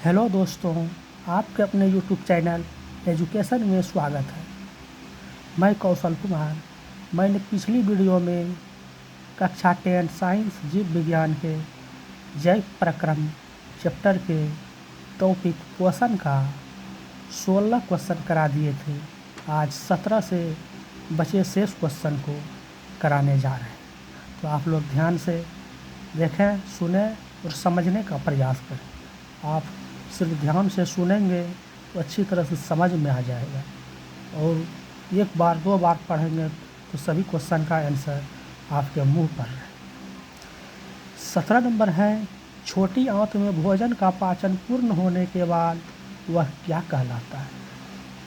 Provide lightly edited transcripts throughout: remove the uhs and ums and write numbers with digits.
Hello दोस्तों, आपके अपने यूट्यूब चैनल एजुकेशन में स्वागत है। मैं कौशल कुमार। मैंने पिछली वीडियो में कक्षा 10 साइंस जीव विज्ञान के जैव प्रक्रम चैप्टर के टॉपिक क्वेश्चन का 16 क्वेश्चन करा दिए थे। आज 17 से बचे शेष क्वेश्चन को कराने जा रहे हैं, तो आप लोग ध्यान से देखें, सुने और समझने का प्रयास करें। आप सिर्फ ध्यान से सुनेंगे तो अच्छी तरह से समझ में आ जाएगा, और एक बार दो बार पढ़ेंगे तो सभी क्वेश्चन का आंसर आपके मुंह पर है। 17 नंबर है, छोटी आंत में भोजन का पाचन पूर्ण होने के बाद वह क्या कहलाता है।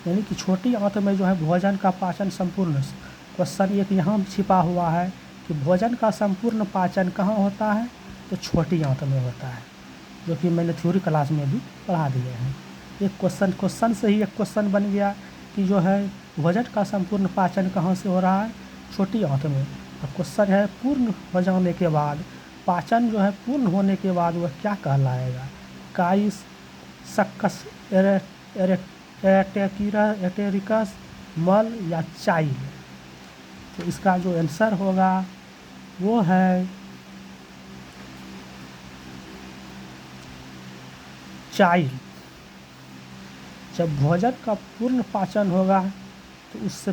यानी कि छोटी आंत में जो है भोजन का पाचन संपूर्ण। क्वेश्चन एक यहाँ छिपा हुआ है कि भोजन का संपूर्ण पाचन कहाँ होता है, तो छोटी आंत में होता है, जो कि मैंने थ्योरी क्लास में भी पढ़ा दिए हैं। एक क्वेश्चन से ही एक क्वेश्चन बन गया कि जो है भोजन का संपूर्ण पाचन कहाँ से हो रहा है, छोटी आंत में। अब क्वेश्चन है पूर्ण हो जाने के बाद, पाचन जो है पूर्ण होने के बाद वह क्या कहलाएगा, काइस, सक्कस, एटेरिकस, मल या चाइल। तो इसका जो आंसर होगा वो है चाइल। जब भोजन का पूर्ण पाचन होगा तो उससे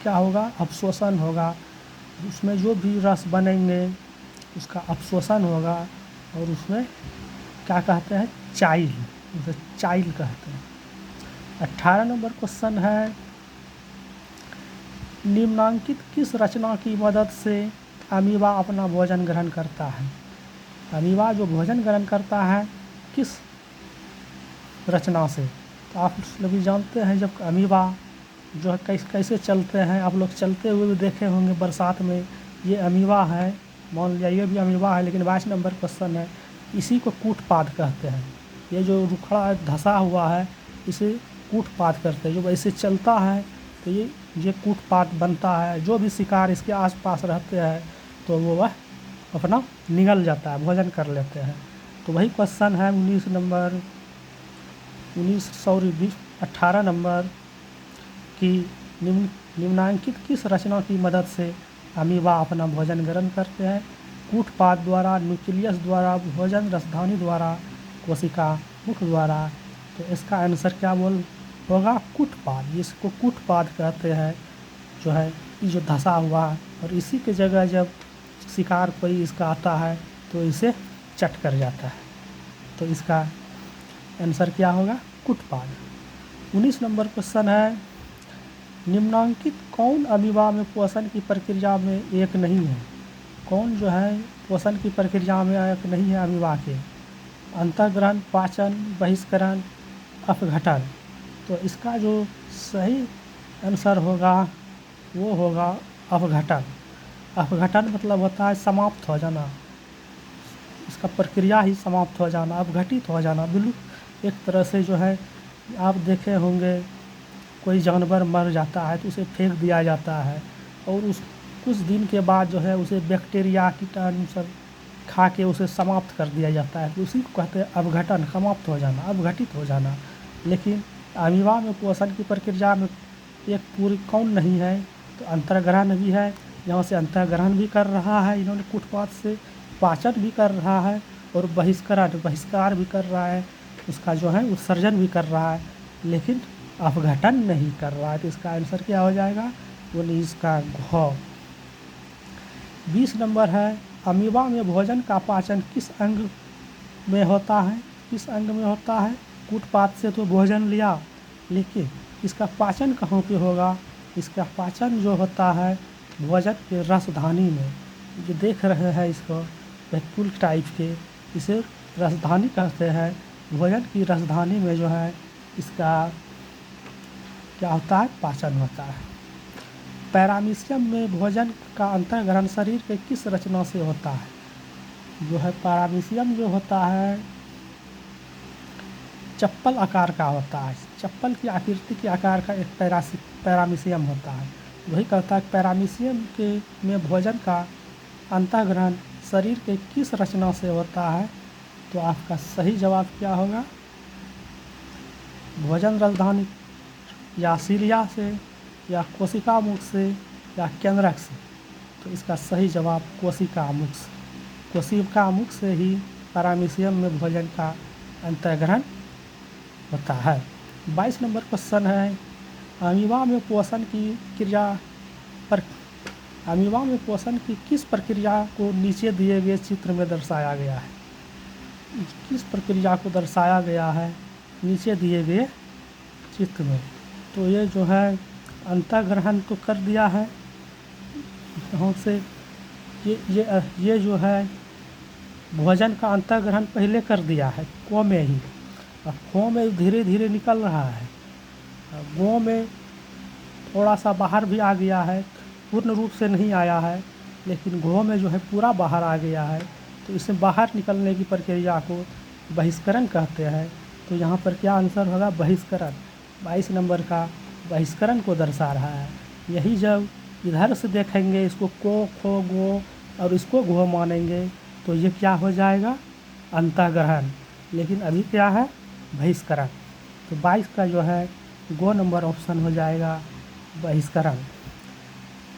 क्या होगा, अवशोषण होगा। उसमें जो भी रस बनेंगे उसका अवशोषण होगा, और उसमें क्या कहते हैं, चाइल, उसे चाइल कहते हैं। 18 नंबर क्वेश्चन है, निम्नांकित किस रचना की मदद से अमीबा अपना भोजन ग्रहण करता है। अमीबा जो भोजन ग्रहण करता है किस रचना से, तो आप लोग भी जानते हैं जब अमीबा जो है कैसे चलते हैं, आप लोग चलते हुए भी देखे होंगे बरसात में। ये अमीबा है, मान लिया ये भी अमीबा है, लेकिन 22 नंबर क्वेश्चन है, इसी को कूटपाद कहते हैं। ये जो रुखड़ा धंसा हुआ है इसे कूटपाद करते हैं। जो ऐसे चलता है तो ये कूटपाद बनता है। जो भी शिकार इसके आसपास रहते हैं तो वो वह अपना निगल जाता है, भोजन कर लेते हैं। तो वही क्वेश्चन है 18 नंबर की, निम्नांकित किस रचना की मदद से अमीबा अपना भोजन ग्रहण करते हैं। कूटपाद द्वारा, न्यूक्लियस द्वारा, भोजन रसधानी द्वारा, कोशिका मुख द्वारा। तो इसका आंसर क्या होगा, कूटपाद। इसको कूटपाद कहते हैं, जो है ये जो धंसा हुआ है, और इसी के जगह जब शिकार कोई इसका आता है तो इसे चट कर जाता है। तो इसका आंसर क्या होगा, कूटपाद। 19 नंबर क्वेश्चन है, निम्नांकित कौन अमीबा में पोषण की प्रक्रिया में एक नहीं है। कौन जो है पोषण की प्रक्रिया में एक नहीं है अमीबा के, अंतःग्रहण, पाचन, बहिष्करण, अपघटन। तो इसका जो सही आंसर होगा वो होगा अपघटन। अपघटन मतलब होता है समाप्त हो जाना, इसका प्रक्रिया ही समाप्त हो जाना, अपघटित हो जाना, विलुप्त। एक तरह से जो है आप देखे होंगे कोई जानवर मर जाता है तो उसे फेंक दिया जाता है, और उस कुछ दिन के बाद जो है उसे बैक्टीरिया, कीटाणु सब खा के उसे समाप्त कर दिया जाता है। तो उसी को कहते हैं अपघटन, समाप्त हो जाना, अपघटित हो जाना। लेकिन अमीबा में पोषण की प्रक्रिया में एक पूरी कौन नहीं है, तो अंतर्ग्रहण भी है। यहाँ से अंतर्ग्रहण भी कर रहा है इन्होंने कूटपाद से, पाचन भी कर रहा है, और बहिष्कार भी कर रहा है, उसका जो है उत्सर्जन भी कर रहा है, लेकिन अपघटन नहीं कर रहा है। तो इसका आंसर क्या हो जाएगा, 19 का घ। 20 नंबर है, अमीबा में भोजन का पाचन किस अंग में होता है। किस अंग में होता है, कूटपाद से तो भोजन लिया, लेकिन इसका पाचन कहाँ पे होगा। इसका पाचन जो होता है भोजन के रसधानी में। जो देख रहे हैं इसको पुल टाइप के, इसे रसधानी कहते हैं। भोजन की रसधानी में जो है इसका क्या होता है, पाचन होता है। पैरामीशियम में भोजन का अंतर्ग्रहण शरीर के किस रचना से होता है। जो है पैरामीशियम जो होता है चप्पल आकार का होता है, चप्पल की आकृति के आकार का एक पैरामीशियम होता है। वही कहता है पैरामीशियम के में भोजन का अंतर्ग्रहण शरीर के किस रचना से होता है। तो आपका सही जवाब क्या होगा, भोजन राजधानी या सीलिया से या कोशिका मुख से या केंद्रक से। तो इसका सही जवाब कोशिका मुख से। कोशिका मुख से ही पैरामीशियम में भोजन का अंतर्ग्रहण होता है। 22 नंबर क्वेश्चन है, अमीबा में पोषण की क्रिया पर अमीबा में पोषण की किस प्रक्रिया को नीचे दिए गए चित्र में दर्शाया गया है? किस प्रक्रिया को दर्शाया गया है नीचे दिए गए चित्र में? तो ये जो है अंतर्ग्रहण तो कर दिया है यहाँ से, ये जो है भोजन का अंतर्ग्रहण पहले कर दिया है को में ही। अब को में धीरे धीरे निकल रहा है, गो में थोड़ा सा बाहर भी आ गया है, पूर्ण रूप से नहीं आया है, लेकिन घो में जो है पूरा बाहर आ गया है। तो इससे बाहर निकलने की प्रक्रिया को बहिष्करण कहते हैं। तो यहाँ पर क्या आंसर होगा? बहिष्करण। 22 नंबर का बहिष्करण को दर्शा रहा है। यही जब इधर से देखेंगे इसको को, खो, गो और इसको घो मानेंगे तो ये क्या हो जाएगा? अंतर्ग्रहण। लेकिन अभी क्या है? बहिष्करण। तो 22 का जो है गो नंबर ऑप्शन हो जाएगा बहिष्करण।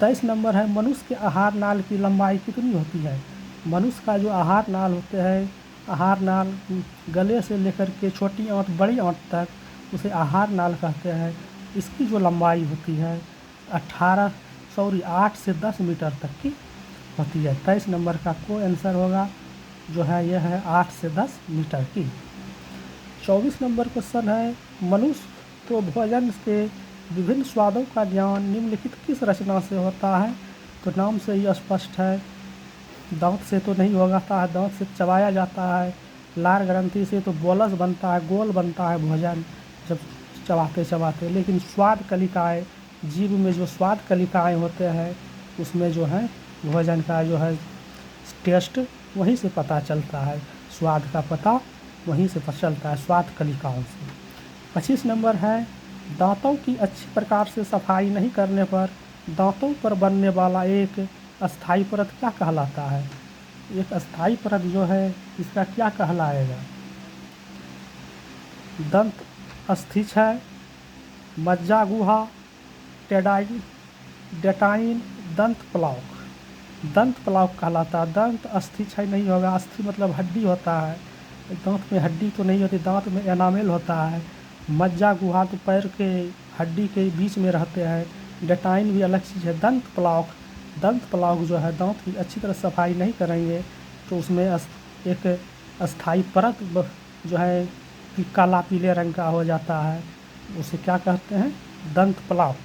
23 नंबर है, मनुष्य के आहार नाल की लंबाई कितनी होती है? मनुष्य का जो आहार नाल होते हैं, आहार नाल गले से लेकर के छोटी आंत बड़ी आंत तक, उसे आहार नाल कहते हैं। इसकी जो लंबाई होती है 8 से 10 मीटर तक की होती है। 23 नंबर का को आंसर होगा जो है यह है 8 से 10 मीटर की। 24 नंबर क्वेश्चन है, मनुष्य तो भोजन के विभिन्न स्वादों का ज्ञान निम्नलिखित किस रचना से होता है? तो नाम से ही स्पष्ट है, दांत से तो नहीं होता है, दांत से चबाया जाता है। लार ग्रंथि से तो बोलस बनता है, गोल बनता है भोजन जब चबाते चबाते। लेकिन स्वाद कलिकाएँ, जीभ में जो स्वाद कलिकाएँ होते हैं उसमें जो है भोजन का जो है टेस्ट वहीं से पता चलता है, स्वाद का पता वहीं से पता चलता है, स्वाद कलिकाओं से। 25 नंबर है, दांतों की अच्छी प्रकार से सफाई नहीं करने पर दांतों पर बनने वाला एक अस्थायी परत क्या कहलाता है? एक अस्थायी परत जो है इसका क्या कहलाएगा? दंत अस्थिक्षय, मज्जा गुहा, डेटाइन, दंत प्लाउक। दंत प्लाउक कहलाता है। दंत अस्थिक्षय नहीं होगा, अस्थि मतलब हड्डी होता है, दांत में हड्डी तो नहीं होती, दांत में एनामेल होता है। मज्जा गुहा तो पैर के हड्डी के बीच में रहते हैं। डेटाइन भी अलग चीज़ है। दंत प्लाउक जो है दांत की अच्छी तरह सफाई नहीं करेंगे तो उसमें एक अस्थायी परत जो है कि काला पीले रंग का हो जाता है, उसे क्या कहते हैं? दंत प्लाउक।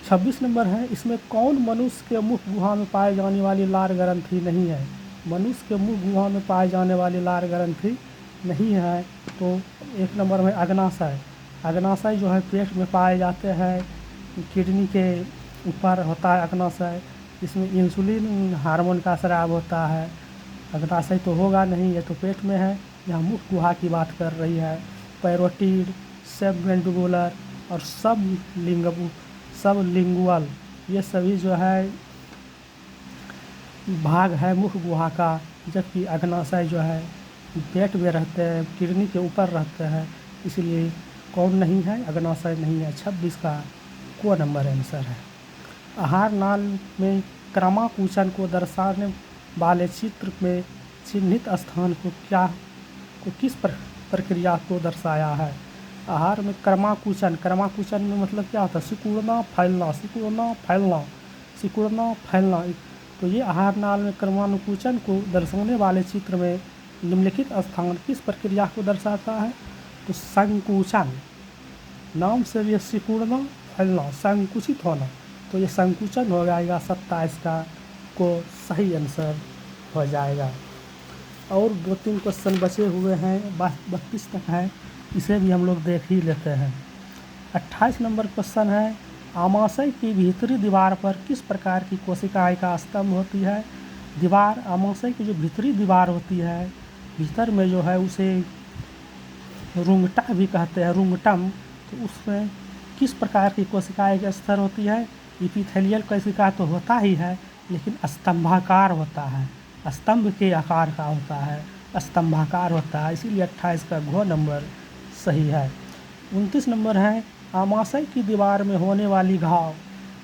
26 नंबर है, इसमें कौन मनुष्य के मुख गुहा में पाए जाने वाली लार ग्रंथि नहीं है? मनुष्य के मुख गुहा में पाए जाने वाली लार ग्रंथि नहीं है। तो 1 नंबर में अग्नाशय। अग्नाशय जो है पेट में पाए जाते हैं, किडनी के ऊपर होता है अग्नाशय। इसमें इंसुलिन हार्मोन का स्राव होता है। अग्नाशय तो होगा नहीं, ये तो पेट में है। यहाँ मुख गुहा की बात कर रही है। पैरोटिड, सबमेंडिबुलर और सब लिंगुअल, ये सभी जो है भाग है मुख गुहा का। जबकि अग्नाशय जो है पेट में रहते हैं, किडनी के ऊपर रहते हैं, इसलिए कौन नहीं है? अग्नाशय नहीं है। 26 का को नंबर आंसर है। आहार नाल में क्रमाकुचन को दर्शाने वाले चित्र में चिन्हित स्थान को किस प्रक्रिया को दर्शाया है? आहार में क्रमाकुचन में मतलब क्या होता है? सिकुड़ना फैलना। तो ये आहार नाल में क्रमानुकुचन को दर्शाने वाले चित्र में निम्नलिखित स्थान किस प्रक्रिया को दर्शाता है? तो संकुचन। नाम से ये सिकुड़ना, फैलना, संकुचित होना, तो ये संकुचन हो जाएगा। 27 का को सही आंसर हो जाएगा। और 2-3 क्वेश्चन बचे हुए हैं, 32 तक है, इसे भी हम लोग देख ही लेते हैं। 28 नंबर क्वेश्चन है, आमाशय की भीतरी दीवार पर किस प्रकार की कोशिकाएं का स्तंभ होती है? आमाशय की जो भीतरी दीवार होती है, भीतर में जो है उसे रुंगटा भी कहते हैं, रुंगटम। तो उसमें किस प्रकार की कोशिकाएं का स्तर होती है? इपिथेलियल कोशिका तो होता ही है, लेकिन स्तंभाकार होता है, स्तंभ के आकार का होता है, स्तंभाकार होता है। इसीलिए 28 का घ नंबर सही है। 29 नंबर है आमाशय की दीवार में होने वाली घाव।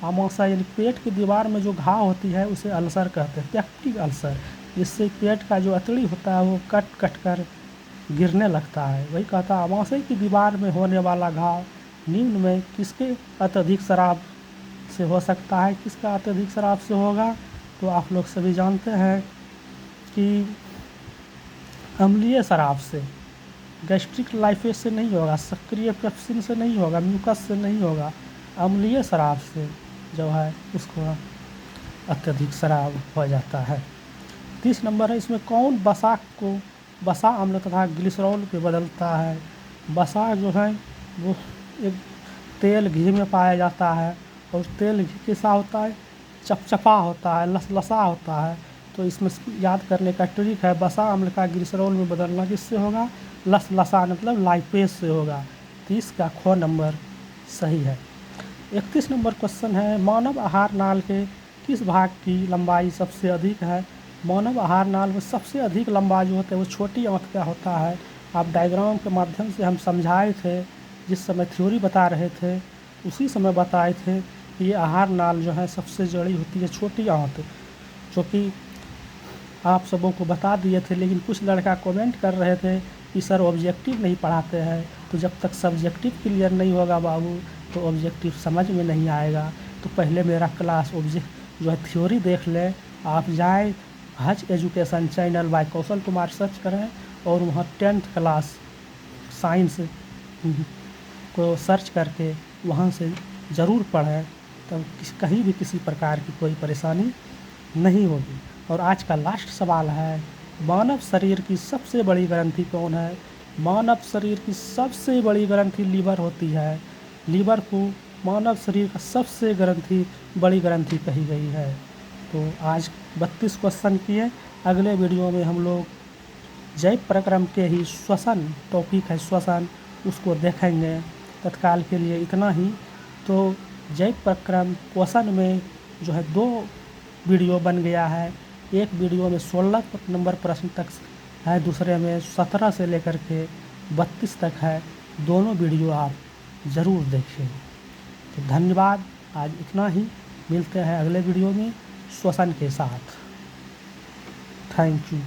आमाशय यानी पेट की दीवार में जो घाव होती है उसे अल्सर कहते हैं, पेप्टिक अल्सर, जिससे पेट का जो अतड़ी होता है वो कट कट कर गिरने लगता है। वही कहता है आमाशय की दीवार में होने वाला घाव निम्न में किसके अत्यधिक शराब से हो सकता है। किसका अत्यधिक शराब से होगा? तो आप लोग सभी जानते हैं कि अम्लीय शराब से, गैस्ट्रिक लाइफेज से नहीं होगा, सक्रिय पेप्सिन से नहीं होगा, म्यूकस से नहीं होगा, अम्लीय शराब से जो है उसको अत्यधिक शराब हो जाता है। 30 नंबर है इसमें कौन वसा को वसा अम्ल तथा ग्लिसरॉल पे बदलता है। वसा जो है वो एक तेल घी में पाया जाता है और तेल घी कैसा होता है? चपचपा होता है, लसलसा होता है। तो इसमें याद करने का ट्रिक है, वसा अम्ल का ग्लिसरॉल में बदलना किससे होगा? लसलसा मतलब लाइपेज से होगा। 30 का ख नंबर सही है। 31 नंबर क्वेश्चन है मानव आहार नाल के किस भाग की लंबाई सबसे अधिक है। मानव आहार नाल में सबसे अधिक लंबा जो होता है वो छोटी आंत का होता है। आप डायग्राम के माध्यम से हम समझाए थे, जिस समय थ्योरी बता रहे थे उसी समय बताए थे कि ये आहार नाल जो है सबसे जड़ी होती है छोटी आंत, जो कि आप सबों को बता दिए थे। लेकिन कुछ लड़का कमेंट कर रहे थे कि सर ऑब्जेक्टिव नहीं पढ़ाते हैं। तो जब तक सब्जेक्टिव क्लियर नहीं होगा बाबू तो ऑब्जेक्टिव समझ में नहीं आएगा। तो पहले मेरा क्लास जो है थ्योरी देख लें। आप जाएँ हज education channel bye Kaushal Kumar search करें और वहाँ 10th क्लास साइंस को सर्च करके वहाँ से ज़रूर पढ़ें, तब कहीं भी किसी प्रकार की कोई परेशानी नहीं होगी। और आज का लास्ट सवाल है मानव शरीर की सबसे बड़ी ग्रंथि कौन है। मानव शरीर की सबसे बड़ी ग्रंथि लीवर होती है। लीवर को मानव शरीर का सबसे बड़ी ग्रंथि कही गई है। तो आज 32 क्वेश्चन किए। अगले वीडियो में हम लोग जैव प्रक्रम के ही श्वसन टॉपिक है, श्वसन, उसको देखेंगे। तत्काल के लिए इतना ही। तो जैव प्रक्रम क्वेश्चन में जो है 2 वीडियो बन गया है। एक वीडियो में 16 नंबर प्रश्न तक है, दूसरे में 17 से लेकर के 32 तक है। दोनों वीडियो आप ज़रूर देखें। तो धन्यवाद, आज इतना ही। मिलते हैं अगले वीडियो में श्वसन के साथ। Thank you.